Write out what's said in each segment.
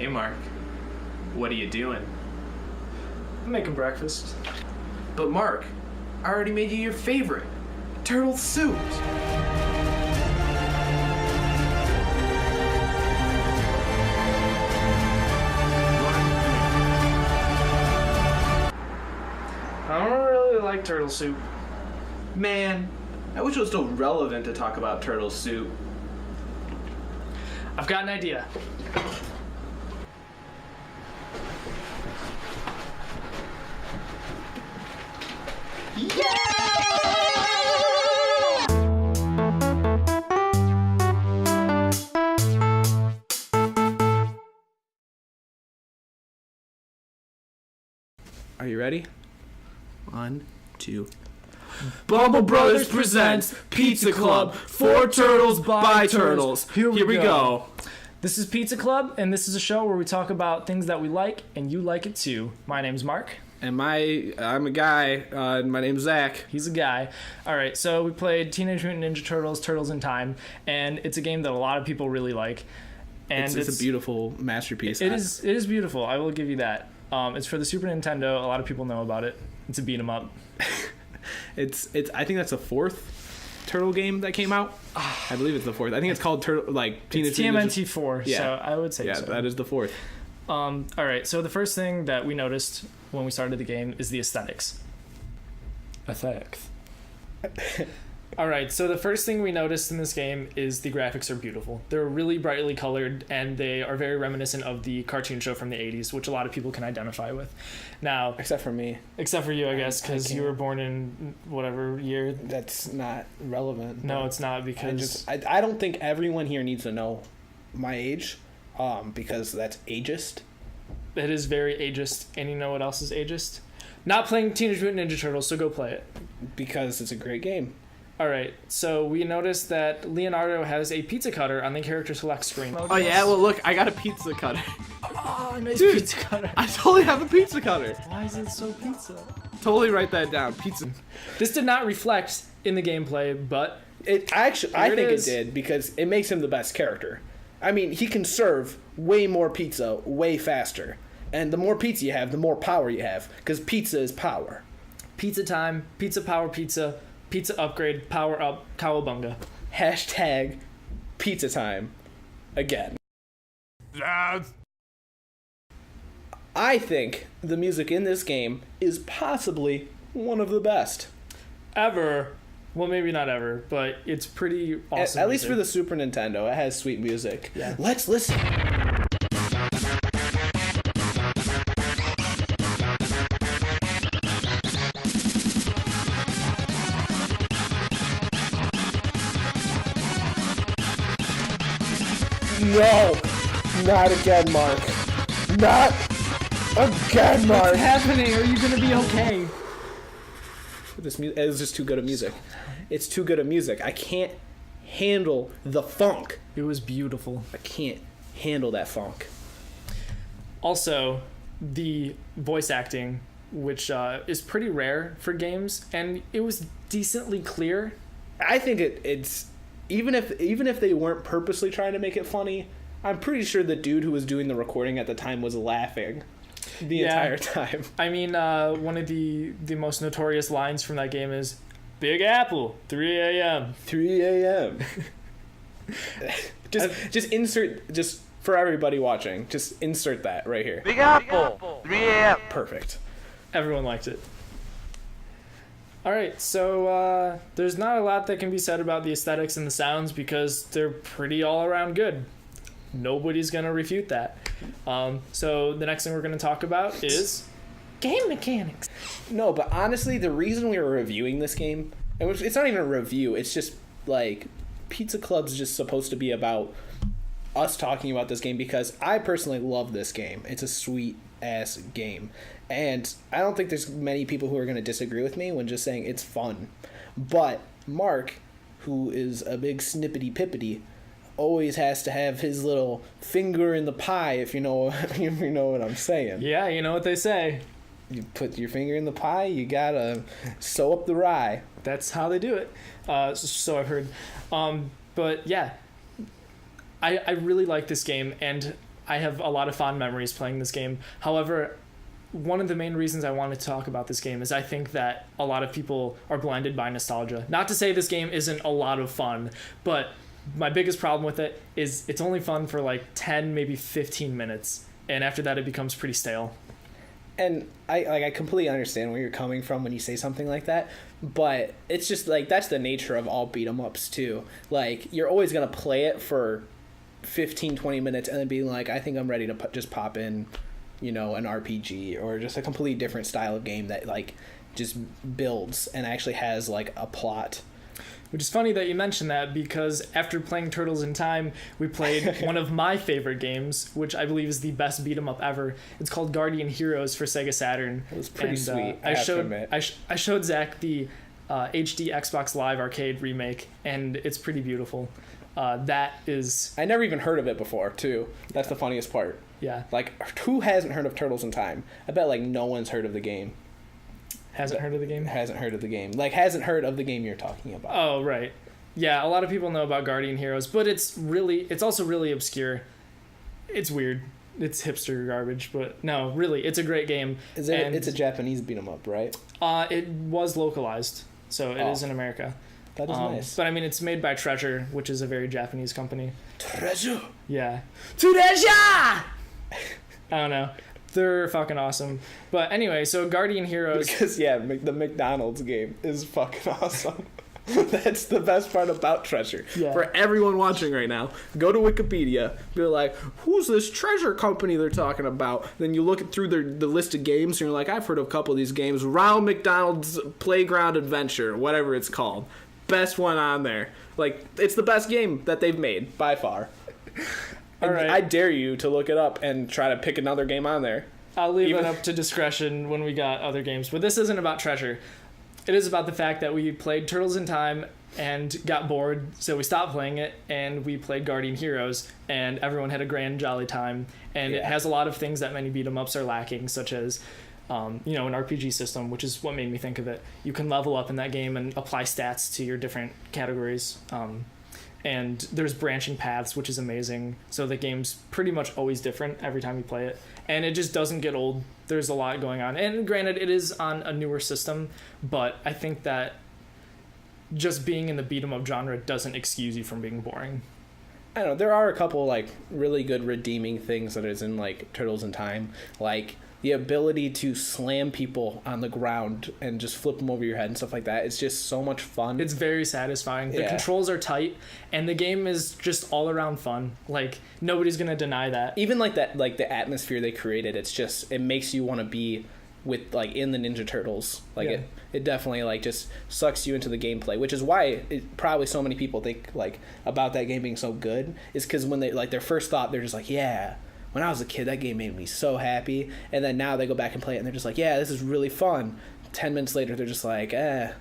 Hey, Mark. What are you doing? I'm making breakfast. But Mark, I already made you your favorite, turtle soup. I don't really like turtle soup. Man, I wish it was still relevant to talk about turtle soup. I've got an idea. Are you ready? 1, 2. Bumble Brothers presents Pizza Club. 4 turtles by turtles. Here we go. This is Pizza Club, and this is a show where we talk about things that we like, and you like it too. My name's Mark. And I'm a guy. My name's Zach. He's a guy. All right, so we played Teenage Mutant Ninja Turtles, Turtles in Time, and it's a game that a lot of people really like. And it's a beautiful masterpiece. It is beautiful. I will give you that. It's for the Super Nintendo. A lot of people know about it. It's a beat 'em up. It's. I think that's the 4th turtle game that came out. I believe it's the 4th. I think it's called Teenage It's TMNT 4. Yeah. So I would say yeah, so. that is the 4th. All right. So the first thing that we noticed when we started the game is the aesthetics. All right, so the first thing we noticed in this game is the graphics are beautiful. They're really brightly colored, and they are very reminiscent of the cartoon show from the 80s, which a lot of people can identify with. Now, Except for me. except for you, I guess, because you were born in whatever year. That's not relevant. No, it's not, because I don't think everyone here needs to know my age, because that's ageist. it is very ageist. And you know what else is ageist? Not playing Teenage Mutant Ninja Turtles, so go play it. Because it's a great game. All right, so we noticed that Leonardo has a pizza cutter on the character select screen. Oh yeah, well look, I got a pizza cutter. Oh, nice Dude, pizza cutter. I totally have a pizza cutter. Why is it so pizza? Totally write that down. Pizza. This did not reflect in the gameplay, but I think it it is. did because it makes him the best character. I mean, he can serve way more pizza way faster. And the more pizza you have, the more power you have. Because pizza is power. pizza time, pizza power pizza, pizza upgrade, power up, cowabunga. Hashtag pizza time. Again. I think the music in this game is possibly one of the best. Ever. Well, maybe not ever, but it's pretty awesome. At least for music. the Super Nintendo, it has sweet music. Yeah. Let's listen. No, not again, Mark. Not again, Mark. What's happening? Are you gonna be okay? It's just too good of music. It's too good of music. I can't handle the funk. It was beautiful. I can't handle that funk. Also, the voice acting, which is pretty rare for games, and it was decently clear. I think it's even if they weren't purposely trying to make it funny, I'm pretty sure the dude who was doing the recording at the time was laughing the entire time. I mean, one of the most notorious lines from that game is, "Big Apple, 3 a.m." 3 a.m. just insert, just for everybody watching, just insert that right here. Big Apple, 3 a.m. Perfect. Everyone liked it. All right, so there's not a lot that can be said about the aesthetics and the sounds because they're pretty all around good. Nobody's going to refute that. So the next thing we're going to talk about is game mechanics. No, but honestly, the reason we were reviewing this game, and it's not even a review, it's just like Pizza Club's just supposed to be about us talking about this game because I personally love this game. It's a sweet ass game. And I don't think there's many people who are going to disagree with me when just saying it's fun. But Mark, who is a big snippety pippity, always has to have his little finger in the pie, if you know what I'm saying. Yeah, you know what they say. You put your finger in the pie, you gotta sew up the rye. That's how they do it. So I've heard. But yeah, I really like this game, and I have a lot of fond memories playing this game. However, one of the main reasons I wanted to talk about this game is I think that a lot of people are blinded by nostalgia. Not to say this game isn't a lot of fun, but my biggest problem with it is it's only fun for like 10, maybe 15 minutes. And after that, it becomes pretty stale. And I completely understand where you're coming from when you say something like that, but it's just like that's the nature of all beat 'em ups too. Like you're always gonna play it for 15, 20 minutes and then being like, I think I'm ready to just pop in, you know, an RPG or just a completely different style of game that like just builds and actually has like a plot. Which is funny that you mentioned that, because after playing Turtles in Time, we played one of my favorite games, which I believe is the best beat 'em up ever. It's called Guardian Heroes for Sega Saturn. It was pretty sweet. I showed Zach the HD Xbox Live Arcade remake, and it's pretty beautiful. That is... I never even heard of it before, too. That's the funniest part. Yeah. Like, who hasn't heard of Turtles in Time? I bet, like, no one's heard of the game. Hasn't heard of the game? Hasn't heard of the game. Like, hasn't heard of the game you're talking about. Oh, right. Yeah, a lot of people know about Guardian Heroes, but it's also really obscure. It's weird. It's hipster garbage, but no, really, it's a great game. It's a Japanese beat 'em up, right? It was localized, so it is in America. That is nice. But I mean, it's made by Treasure, which is a very Japanese company. Treasure! Yeah. Treasure! I don't know. They're fucking awesome. But anyway, so Guardian Heroes... Because, yeah, the McDonald's game is fucking awesome. That's the best part about Treasure. Yeah. For everyone watching right now, go to Wikipedia, be like, who's this Treasure company they're talking about? Then you look through the list of games, and you're like, I've heard of a couple of these games. Ronald McDonald's Playground Adventure, whatever it's called. Best one on there. Like, it's the best game that they've made, by far. All right. I dare you to look it up and try to pick another game on there. I'll leave it up to discretion when we got other games. But this isn't about Treasure. It is about the fact that we played Turtles in Time and got bored, so we stopped playing it, and we played Guardian Heroes, and everyone had a grand jolly time. And it has a lot of things that many beat-em-ups are lacking, such as an RPG system, which is what made me think of it. You can level up in that game and apply stats to your different categories. And there's branching paths, which is amazing. So the game's pretty much always different every time you play it. And it just doesn't get old. There's a lot going on. And granted, it is on a newer system, but I think that just being in the beat 'em up genre doesn't excuse you from being boring. I don't know, there are a couple like really good redeeming things that is in like Turtles in Time, like the ability to slam people on the ground and just flip them over your head and stuff like that. It's just so much fun. It's very satisfying. The controls are tight, and the game is just all around fun. Like, nobody's gonna deny that. Even like that, like the atmosphere they created, it makes you want to be with like in the Ninja Turtles. Like it definitely like just sucks you into the gameplay, which is why probably so many people think like about that game being so good, is because when they like their first thought, they're just like, yeah, when I was a kid, that game made me so happy. And then now they go back and play it, and they're just like, yeah, this is really fun. 10 minutes later, they're just like, I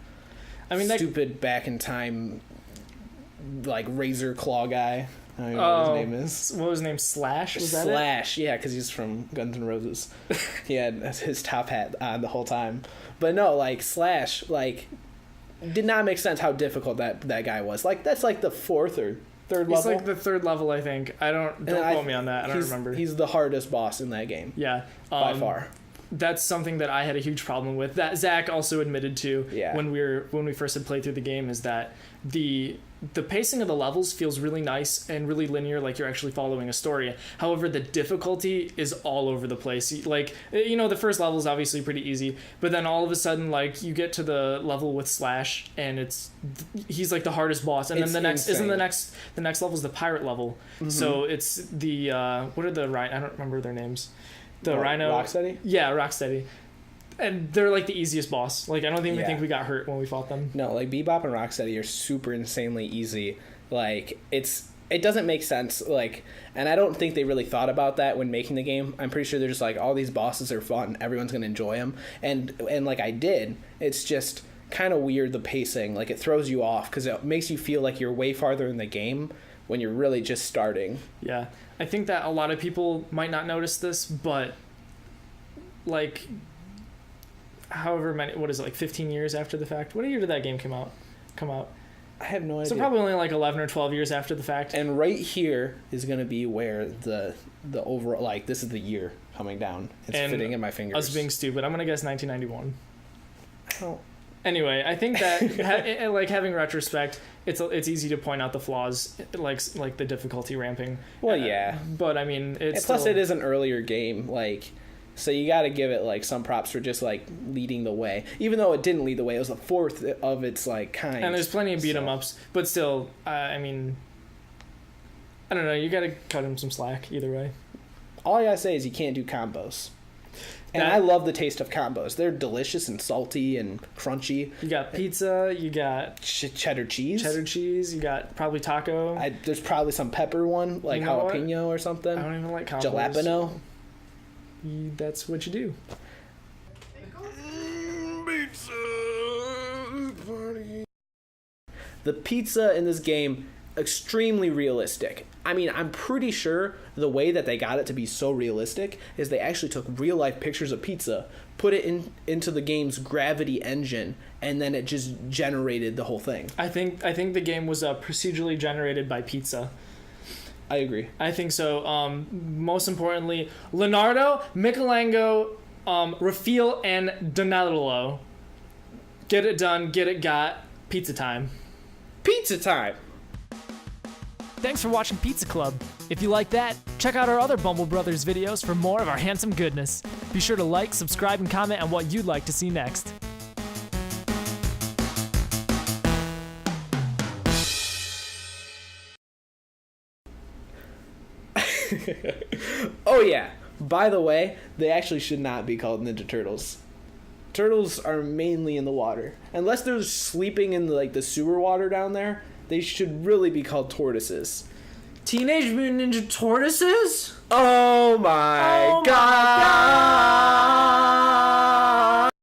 mean, stupid back in time, like razor claw guy. I don't even know what his name is. What was his name? Slash? Was that Slash, yeah, because he's from Guns N' Roses. He had his top hat on the whole time. But no, like, Slash, like, did not make sense how difficult that guy was. Like, that's like the fourth or third level. He's like the third level, I think. Don't quote me on that. I don't remember. He's the hardest boss in that game. Yeah. By far. That's something that I had a huge problem with. That Zach also admitted to when we first had played through the game, is that the pacing of the levels feels really nice and really linear, like you're actually following a story. However, the difficulty is all over the place. Like, the first level is obviously pretty easy, but then all of a sudden, like, you get to the level with Slash, and he's like the hardest boss, and then the next level is the pirate level. Mm-hmm. So it's the what are the I don't remember their names. The Rhino. Rocksteady? Yeah, Rocksteady. And they're like the easiest boss. Like, I don't even think we got hurt when we fought them. No, like Bebop and Rocksteady are super insanely easy. Like, it doesn't make sense. Like, and I don't think they really thought about that when making the game. I'm pretty sure they're just like, all these bosses are fun. Everyone's gonna enjoy them. And like I did, it's just kind of weird, the pacing. Like, it throws you off because it makes you feel like you're way farther in the game when you're really just starting. Yeah. I think that a lot of people might not notice this, but like, however many, what is it, like 15 years after the fact? What year did that game come out? I have no idea. So probably only like 11 or 12 years after the fact. And right here is going to be where the overall, like, this is the year coming down. It's And fitting in my fingers. Us being stupid, I'm gonna guess 1991. I don't... Anyway, I think that like having retrospect, it's easy to point out the flaws, like the difficulty ramping. Well, yeah. But I mean, it's And plus still, it is an earlier game, like, so you got to give it like some props for just like leading the way. Even though it didn't lead the way, it was the fourth of its like kind. and there's plenty of beat 'em ups, but still, I mean, I don't know. You got to cut him some slack either way. All I gotta say is you can't do combos. And That- I love the taste of combos. They're delicious and salty and crunchy. You got pizza, you got Cheddar cheese. cheddar cheese, you got probably taco. There's probably some pepper one, like You know what? jalapeno or something. I don't even like combos. Jalapeno. That's what you do. The pizza in this game, extremely realistic. I mean, I'm pretty sure the way that they got it to be so realistic is they actually took real life pictures of pizza, put it into the game's gravity engine, and then it just generated the whole thing. I think the game was procedurally generated by pizza. I agree. I think so. Most importantly, Leonardo, Michelangelo, Raphael, and Donatello. Get it done, get it got. Pizza time. Pizza time! Thanks for watching Pizza Club. If you like that, check out our other Bumble Brothers videos for more of our handsome goodness. Be sure to like, subscribe, and comment on what you'd like to see next. Oh yeah, by the way, they actually should not be called Ninja Turtles. Turtles are mainly in the water. Unless they're sleeping in the sewer water down there, they should really be called tortoises. Teenage Mutant Ninja Tortoises? Oh my god!